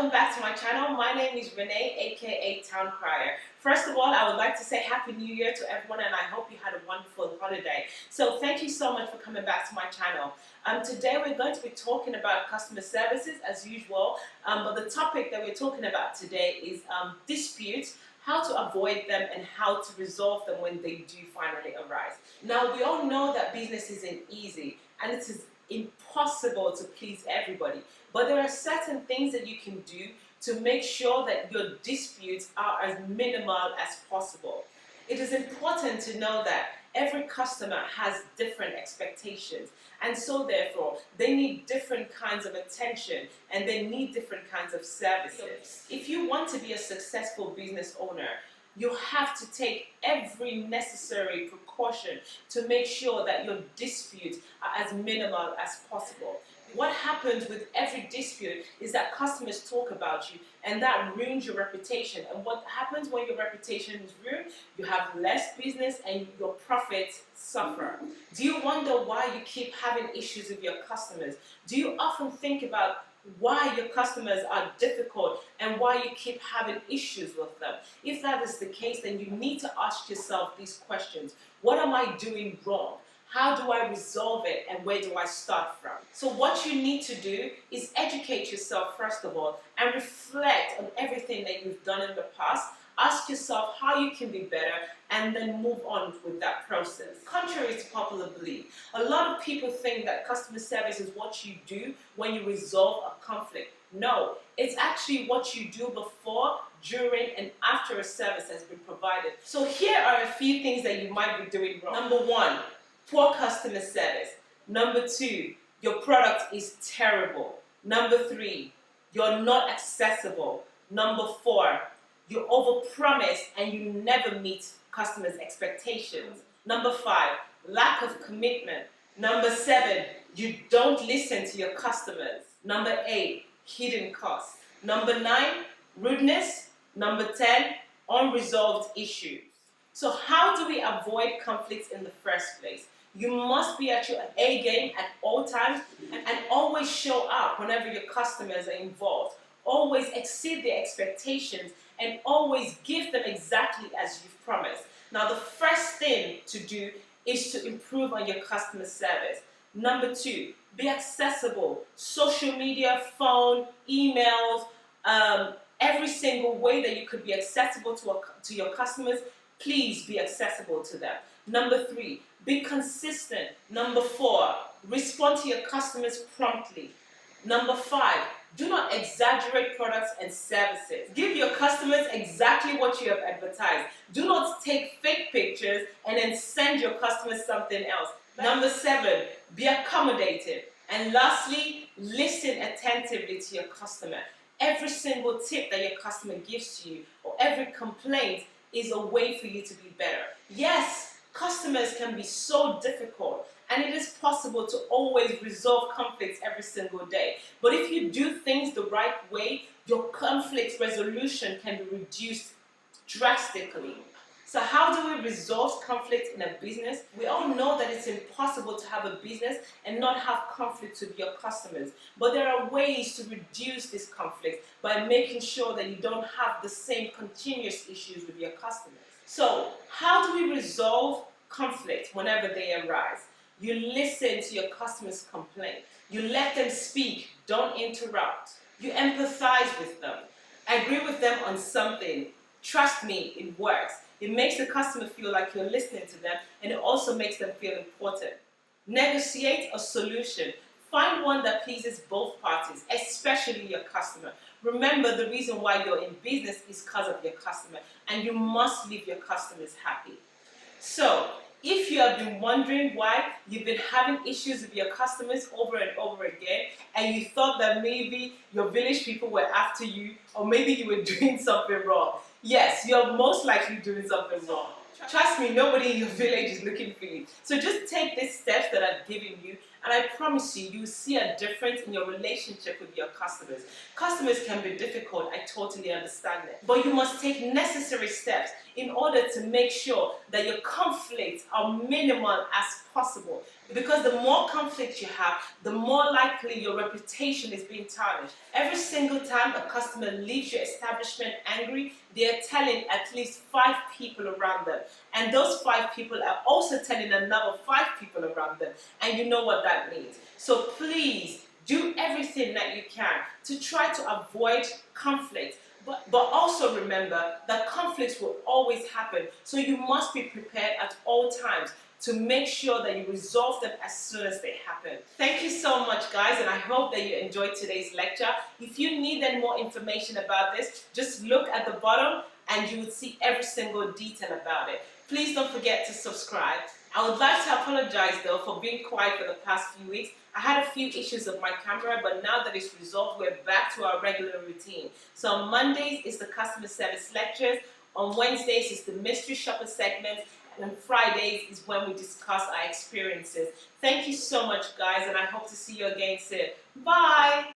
welcome back to my channel. My name is Rene, aka Towncrierr. First of all, I would like to say Happy New Year to everyone, and I hope you had a wonderful holiday. So thank you so much for coming back to my channel. Today we're going to be talking about customer services as usual, but the topic that we're talking about today is disputes, how to avoid them and how to resolve them when they do finally arise. Now, we all know that business isn't easy and it is impossible to please everybody, but there are certain things that you can do to make sure that your disputes are as minimal as possible. It is important to know that every customer has different expectations, and so therefore they need different kinds of attention and they need different kinds of services. If you want to be a successful business owner, you have to take every necessary precaution to make sure that your disputes are as minimal as possible. What happens with every dispute is that customers talk about you, and that ruins your reputation. And what happens when your reputation is ruined? You have less business and your profits suffer. Do you wonder why you keep having issues with your customers? Do you often think about why your customers are difficult and why you keep having issues with them? If that is the case, then you need to ask yourself these questions. What am I doing wrong? How do I resolve it, and where do I start from? So what you need to do is educate yourself first of all and reflect on everything that you've done in the past. Ask yourself how you can be better and then move on with that process. Contrary to popular belief, a lot of people think that customer service is what you do when you resolve a conflict. No, it's actually what you do before, during, and after a service has been provided. So here are a few things that you might be doing wrong. Number one, poor customer service. Number two, your product is terrible. Number three, you're not accessible. Number four, you overpromise and you never meet customers' expectations. Number five, lack of commitment. Number seven, you don't listen to your customers. Number eight, hidden costs. Number nine, rudeness. Number 10, unresolved issues. So how do we avoid conflicts in the first place? You must be at your A game at all times and always show up whenever your customers are involved. Always exceed their expectations and always give them exactly as you've promised. Now, the first thing to do is to improve on your customer service. Number two, be accessible. Social media, phone, emails, every single way that you could be accessible to your customers, please be accessible to them. Number three, be consistent. Number four, respond to your customers promptly. Number five, do not exaggerate products and services. Give your customers exactly what you have advertised. Do not take fake pictures and then send your customers something else. Number seven, be accommodating. And lastly, listen attentively to your customer. Every single tip that your customer gives to you or every complaint is a way for you to be better. Yes, customers can be so difficult, and it is possible to always resolve conflicts every single day. But if you do things the right way, your conflict resolution can be reduced drastically. So how do we resolve conflict in a business? We all know that it's impossible to have a business and not have conflicts with your customers. But there are ways to reduce this conflict by making sure that you don't have the same continuous issues with your customers. So how do we resolve conflict whenever they arise? You listen to your customers' complaints. You let them speak, don't interrupt. You empathize with them. Agree with them on something. Trust me, it works. It makes the customer feel like you're listening to them, and it also makes them feel important. Negotiate a solution. Find one that pleases both parties, especially your customer. Remember, the reason why you're in business is because of your customer, and you must leave your customers happy. So, if you have been wondering why you've been having issues with your customers over and over again, and you thought that maybe your village people were after you, or maybe you were doing something wrong, yes, you're most likely doing something wrong. Trust me, nobody in your village is looking for you. So just take these steps that I've given you, and I promise you, you'll see a difference in your relationship with your customers. Customers can be difficult, I totally understand that. But you must take necessary steps in order to make sure that your conflicts are minimal as possible. Because the more conflict you have, the more likely your reputation is being tarnished. Every single time a customer leaves your establishment angry, they are telling at least 5 people around them. And those 5 people are also telling another 5 people around them. And you know what that means. So please, do everything that you can to try to avoid conflict. But also remember that conflicts will always happen. So you must be prepared at all times to make sure that you resolve them as soon as they happen. Thank you so much, guys, and I hope that you enjoyed today's lecture. If you need any more information about this, just look at the bottom and you will see every single detail about it. Please don't forget to subscribe. I would like to apologize though for being quiet for the past few weeks. I had a few issues with my camera, but now that it's resolved, we're back to our regular routine. So on Mondays is the customer service lectures, on Wednesdays is the mystery shopper segment, and on Fridays is when we discuss our experiences. Thank you so much, guys, and I hope to see you again soon. Bye!